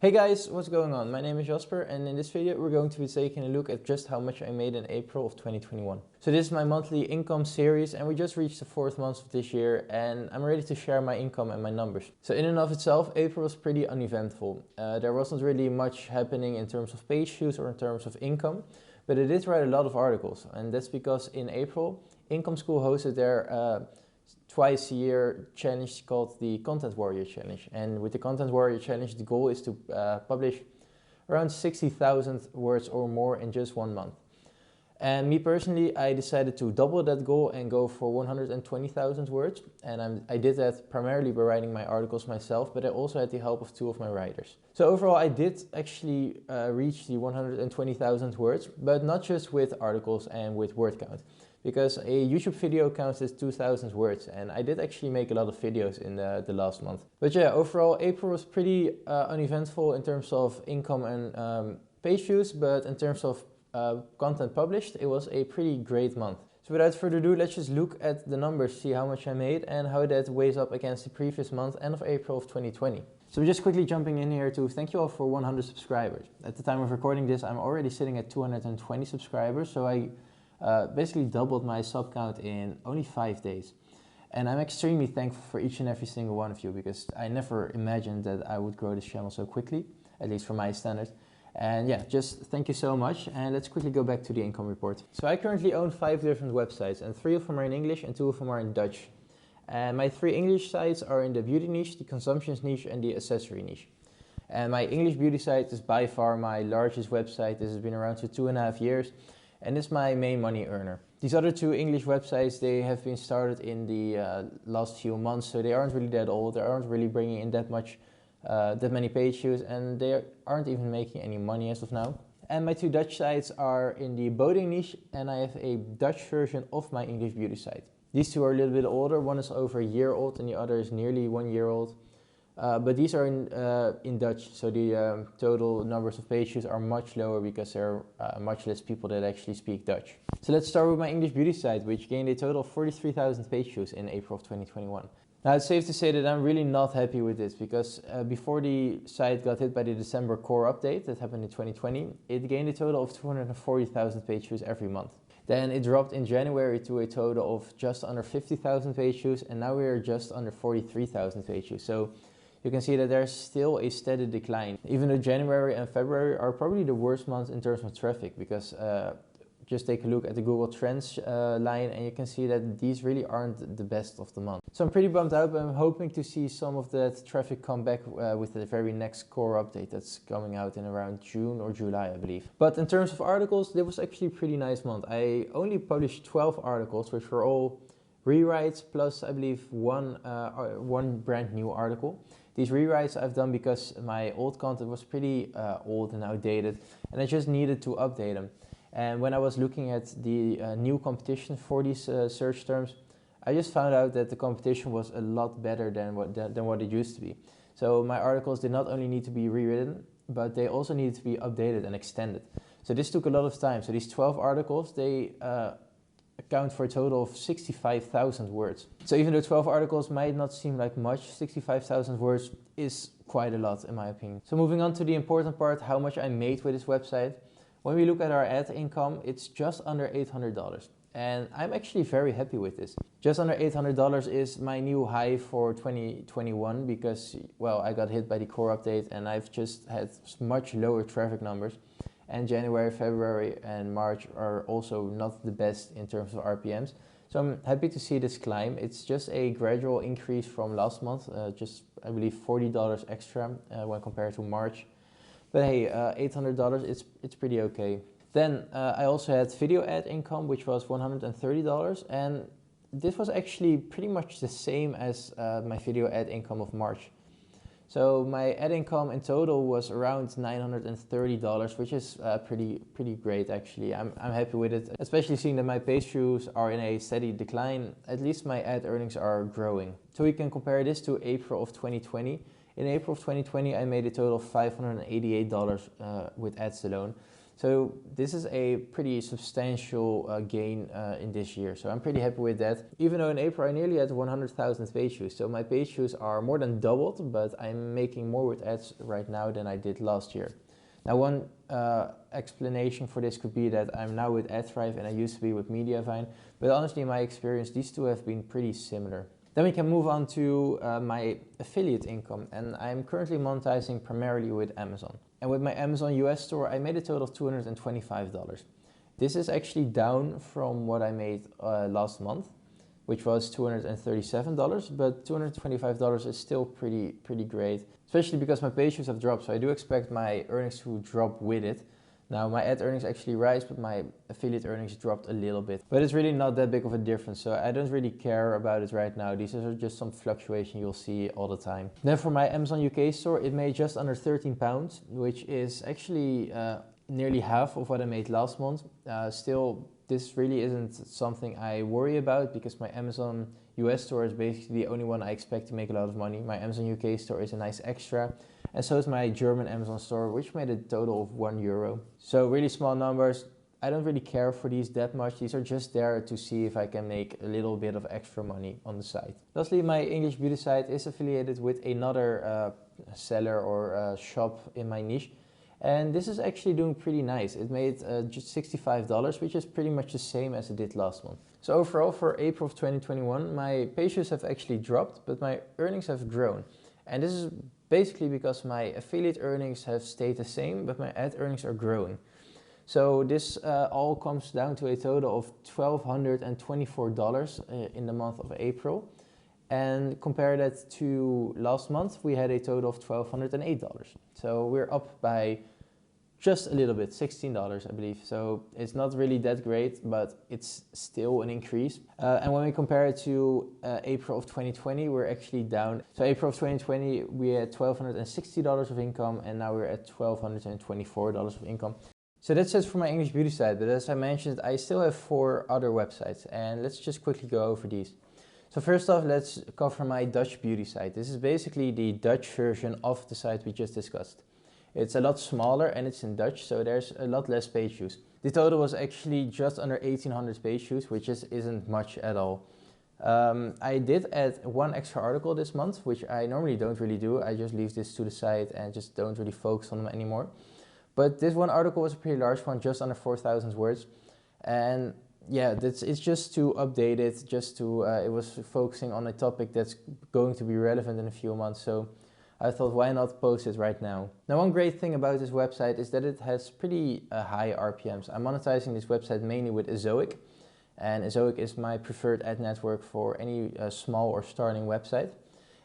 Hey guys, what's going on? My name is Jasper and in this video we're going to be taking a look at just how much I made in April of 2021. So this is my monthly income series and we just reached the 4th month of this year and I'm ready to share my income and my numbers. So in and of itself, April was pretty uneventful. There wasn't really much happening in terms of page views or in terms of income, but I did write a lot of articles, and that's because in April, Income School hosted their twice a year challenge called the Content Warrior Challenge. And with the Content Warrior Challenge, the goal is to publish around 60,000 words or more in just 1 month. And me personally, I decided to double that goal and go for 120,000 words. And I did that primarily by writing my articles myself, but I also had the help of 2 of my writers. So overall, I did actually reach the 120,000 words, but not just with articles and with word count. Because a YouTube video counts as 2,000 words, and I did actually make a lot of videos in the last month. But yeah, overall April was pretty uneventful in terms of income and page views, but in terms of content published, it was a pretty great month. So without further ado, let's just look at the numbers, see how much I made and how that weighs up against the previous month, end of April of 2020. So just quickly jumping in here to thank you all for 100 subscribers. At the time of recording this, I'm already sitting at 220 subscribers, so I basically doubled my sub count in only 5 days. And I'm extremely thankful for each and every single one of you, because I never imagined that I would grow this channel so quickly, at least for my standards. And yeah, just thank you so much. And let's quickly go back to the income report. So I currently own 5 different websites, and 3 of them are in English and 2 of them are in Dutch. And my 3 English sites are in the beauty niche, the consumptions niche and the accessory niche. And my English beauty site is by far my largest website. This has been around for 2.5 years. And it's my main money earner. These other 2 English websites, they have been started in the last few months, so they aren't really that old. They aren't really bringing in that many page views, and they aren't even making any money as of now. And my 2 Dutch sites are in the boating niche, and I have a Dutch version of my English beauty site. These 2 are a little bit older. One is over a year old, and the other is nearly 1 year old. But these are in Dutch, so the total numbers of page views are much lower because there are much less people that actually speak Dutch. So let's start with my English beauty site, which gained a total of 43,000 page views in April of 2021. Now it's safe to say that I'm really not happy with this, because before the site got hit by the December core update that happened in 2020, it gained a total of 240,000 page views every month. Then it dropped in January to a total of just under 50,000 page views, and now we are just under 43,000 page views. So you can see that there's still a steady decline, even though January and February are probably the worst months in terms of traffic, because just take a look at the Google Trends line and you can see that these really aren't the best of the month. So I'm pretty bummed out, but I'm hoping to see some of that traffic come back with the very next core update that's coming out in around June or July, I believe. But in terms of articles, it was actually a pretty nice month. I only published 12 articles, which were all rewrites plus I believe one brand new article. These rewrites I've done because my old content was pretty old and outdated, and I just needed to update them. And when I was looking at the new competition for these search terms, I just found out that the competition was a lot better than what it used to be. So my articles did not only need to be rewritten, but they also needed to be updated and extended. So this took a lot of time. So these 12 articles, they account for a total of 65,000 words. So even though 12 articles might not seem like much, 65,000 words is quite a lot in my opinion. So moving on to the important part, how much I made with this website. When we look at our ad income, it's just under $800. And I'm actually very happy with this. Just under $800 is my new high for 2021 because, well, I got hit by the core update and I've just had much lower traffic numbers. And January, February and March are also not the best in terms of RPMs. So I'm happy to see this climb. It's just a gradual increase from last month, just I believe $40 extra when compared to March. But hey, $800, it's pretty okay. Then I also had video ad income, which was $130. And this was actually pretty much the same as my video ad income of March. So my ad income in total was around $930, which is pretty great actually. I'm happy with it, especially seeing that my page views are in a steady decline. At least my ad earnings are growing. So we can compare this to April of 2020. In April of 2020, I made a total of $588 with ads alone. So this is a pretty substantial gain in this year. So I'm pretty happy with that. Even though in April I nearly had 100,000 page views. So my page views are more than doubled, but I'm making more with ads right now than I did last year. Now one explanation for this could be that I'm now with AdThrive and I used to be with Mediavine. But honestly, in my experience, these two have been pretty similar. Then we can move on to my affiliate income, and I'm currently monetizing primarily with Amazon. And with my Amazon US store, I made a total of $225. This is actually down from what I made last month, which was $237, but $225 is still pretty great, especially because my page views have dropped, so I do expect my earnings to drop with it. Now my ad earnings actually rise, but my affiliate earnings dropped a little bit. But it's really not that big of a difference, so I don't really care about it right now. These are just some fluctuation you'll see all the time. Then for my Amazon UK store, it made just under £13, which is actually nearly half of what I made last month. Still, this really isn't something I worry about because my Amazon US store is basically the only one I expect to make a lot of money. My Amazon UK store is a nice extra, and so is my German Amazon store, which made a total of €1. So really small numbers. I don't really care for these that much. These are just there to see if I can make a little bit of extra money on the site. Lastly, my English beauty site is affiliated with another seller or shop in my niche. And this is actually doing pretty nice. It made just $65, which is pretty much the same as it did last month. So overall for April of 2021, my page views have actually dropped, but my earnings have grown. And this is basically because my affiliate earnings have stayed the same, but my ad earnings are growing. So this all comes down to a total of $1,224 in the month of April. And compare that to last month, we had a total of $1,208. So we're up by just a little bit, $16, I believe. So it's not really that great, but it's still an increase. And when we compare it to April of 2020, we're actually down. So April of 2020, we had $1,260 of income, and now we're at $1,224 of income. So that's it for my English beauty site. But as I mentioned, I still have 4 other websites, and let's just quickly go over these. So first off, let's cover my Dutch beauty site. This is basically the Dutch version of the site we just discussed. It's a lot smaller and it's in Dutch, so there's a lot less page views. The total was actually just under 1,800 page views, which isn't much at all. I did add 1 extra article this month, which I normally don't really do. I just leave this to the side and just don't really focus on them anymore. But this 1 article was a pretty large one, just under 4,000 words. And yeah, it's just to update it, it was focusing on a topic that's going to be relevant in a few months, so I thought why not post it right now. Now one great thing about this website is that it has pretty high RPMs. I'm monetizing this website mainly with Ezoic, and Ezoic is my preferred ad network for any small or starting website.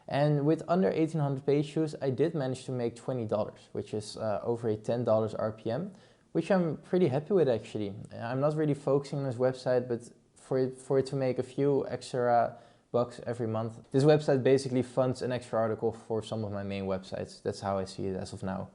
And with under 1,800 page views, I did manage to make $20, which is over a $10 RPM. Which I'm pretty happy with actually. I'm not really focusing on this website, but for it to make a few extra bucks every month. This website basically funds an extra article for some of my main websites. That's how I see it as of now.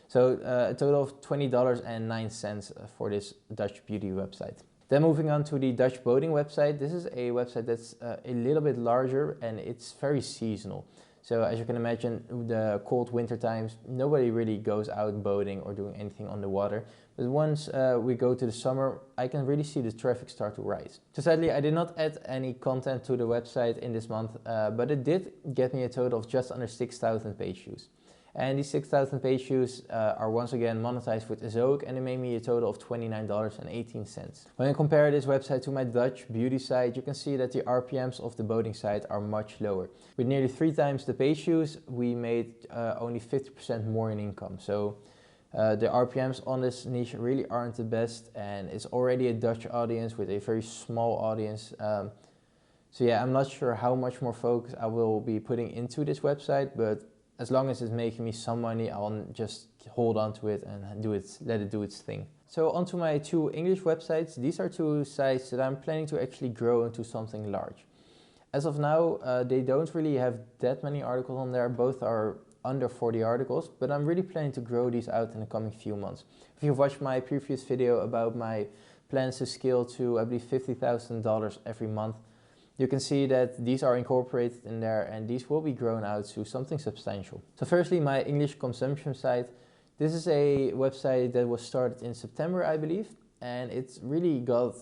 So a total of $20.09 for this Dutch beauty website. Then moving on to the Dutch boating website. This is a website that's a little bit larger and it's very seasonal. So as you can imagine, the cold winter times, nobody really goes out boating or doing anything on the water. But once we go to the summer, I can really see the traffic start to rise. So sadly, I did not add any content to the website in this month, but it did get me a total of just under 6,000 page views. And these 6,000 page views are once again monetized with Ezoic, and it made me a total of $29.18. When I compare this website to my Dutch beauty site, you can see that the RPMs of the boating site are much lower. With nearly 3 times the page views, we made only 50% more in income. So the RPMs on this niche really aren't the best, and it's already a Dutch audience with a very small audience. So yeah, I'm not sure how much more focus I will be putting into this website, but as long as it's making me some money, I'll just hold on to it and let it do its thing. So onto my 2 English websites. These are 2 sites that I'm planning to actually grow into something large. As of now, they don't really have that many articles on there. Both are under 40 articles, but I'm really planning to grow these out in the coming few months. If you've watched my previous video about my plans to scale to, I believe, $50,000 every month, you can see that these are incorporated in there and these will be grown out to something substantial. So firstly, my English consumption site. This is a website that was started in September, I believe, and it's really got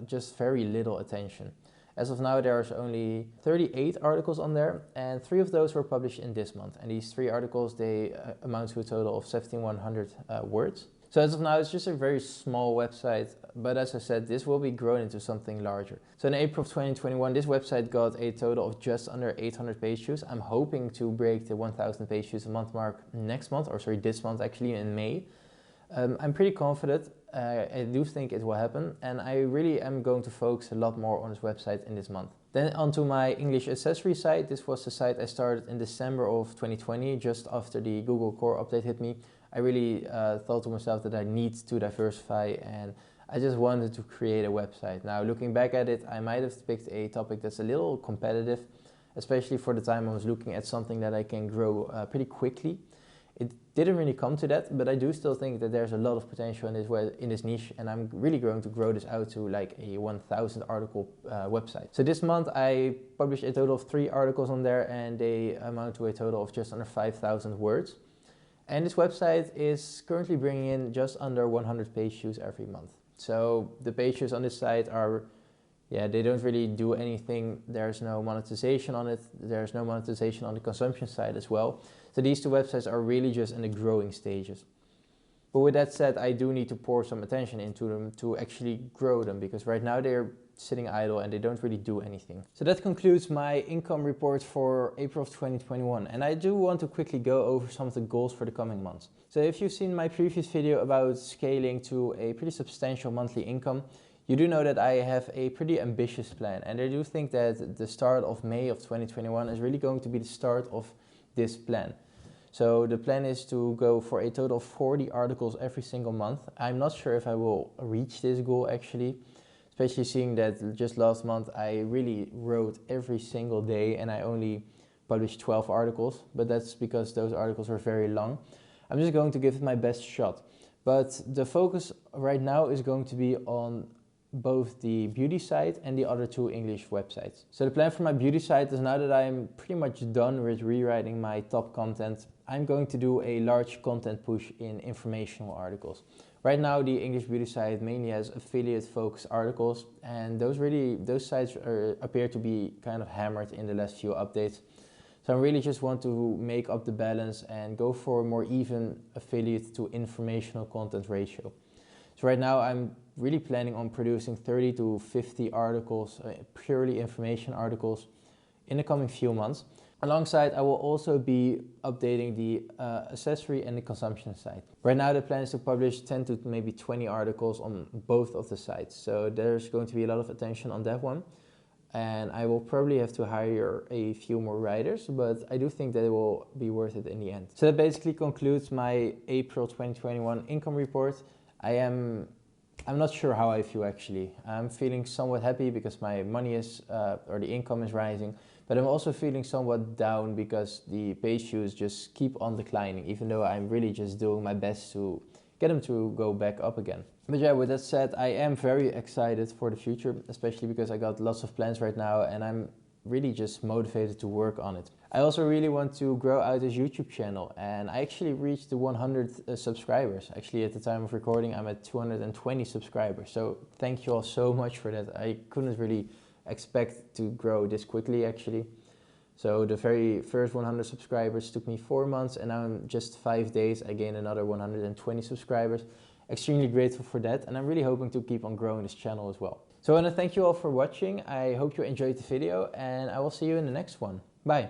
just very little attention. As of now, there's only 38 articles on there, and 3 of those were published in this month. And these 3 articles, they amount to a total of 1,700 words. So as of now, it's just a very small website, but as I said, this will be grown into something larger. So in April of 2021, this website got a total of just under 800 page views. I'm hoping to break the 1,000 page views a month mark next month, or sorry, this month actually in May. I'm pretty confident. I do think it will happen, and I really am going to focus a lot more on this website in this month. Then onto my English accessory site. This was the site I started in December of 2020, just after the Google Core update hit me. I really thought to myself that I need to diversify, and I just wanted to create a website. Now, looking back at it, I might have picked a topic that's a little competitive, especially for the time I was looking at something that I can grow pretty quickly. It didn't really come to that, but I do still think that there's a lot of potential in this niche, and I'm really going to grow this out to like a 1,000 article website. So this month I published a total of 3 articles on there, and they amount to a total of just under 5,000 words. And this website is currently bringing in just under 100 page views every month. So the page views on this site are, they don't really do anything. There's no monetization on it. There's no monetization on the consumption side as well. So these 2 websites are really just in the growing stages. But with that said, I do need to pour some attention into them to actually grow them, because right now they're sitting idle and they don't really do anything. So that concludes my income report for April of 2021. And I do want to quickly go over some of the goals for the coming months. So if you've seen my previous video about scaling to a pretty substantial monthly income, you do know that I have a pretty ambitious plan. And I do think that the start of May of 2021 is really going to be the start of this plan. So the plan is to go for a total of 40 articles every single month. I'm not sure if I will reach this goal actually, especially seeing that just last month I really wrote every single day and I only published 12 articles, but that's because those articles are very long. I'm just going to give it my best shot. But the focus right now is going to be on both the beauty site and the other 2 English websites. So the plan for my beauty site is, now that I'm pretty much done with rewriting my top content, I'm going to do a large content push in informational articles. Right now the English beauty site mainly has affiliate focused articles, and those sites appear to be kind of hammered in the last few updates. So I really just want to make up the balance and go for a more even affiliate to informational content ratio. So right now I'm really planning on producing 30 to 50 articles, purely information articles, in the coming few months. Alongside, I will also be updating the accessory and the consumption site. Right now the plan is to publish 10 to maybe 20 articles on both of the sites. So there's going to be a lot of attention on that one. And I will probably have to hire a few more writers, but I do think that it will be worth it in the end. So that basically concludes my April 2021 income report. I'm not sure how I feel actually. I'm feeling somewhat happy because my money is, or the income is rising, but I'm also feeling somewhat down because the page views just keep on declining, even though I'm really just doing my best to get them to go back up again. But yeah, with that said, I am very excited for the future, especially because I got lots of plans right now and I'm really just motivated to work on it. I also really want to grow out this YouTube channel, and I actually reached the 100 subscribers. Actually, at the time of recording, I'm at 220 subscribers. So thank you all so much for that. I couldn't really expect to grow this quickly actually. So the very first 100 subscribers took me 4 months, and now in just 5 days I gained another 120 subscribers. Extremely grateful for that, and I'm really hoping to keep on growing this channel as well. So I want to thank you all for watching. I hope you enjoyed the video, and I will see you in the next one. Bye!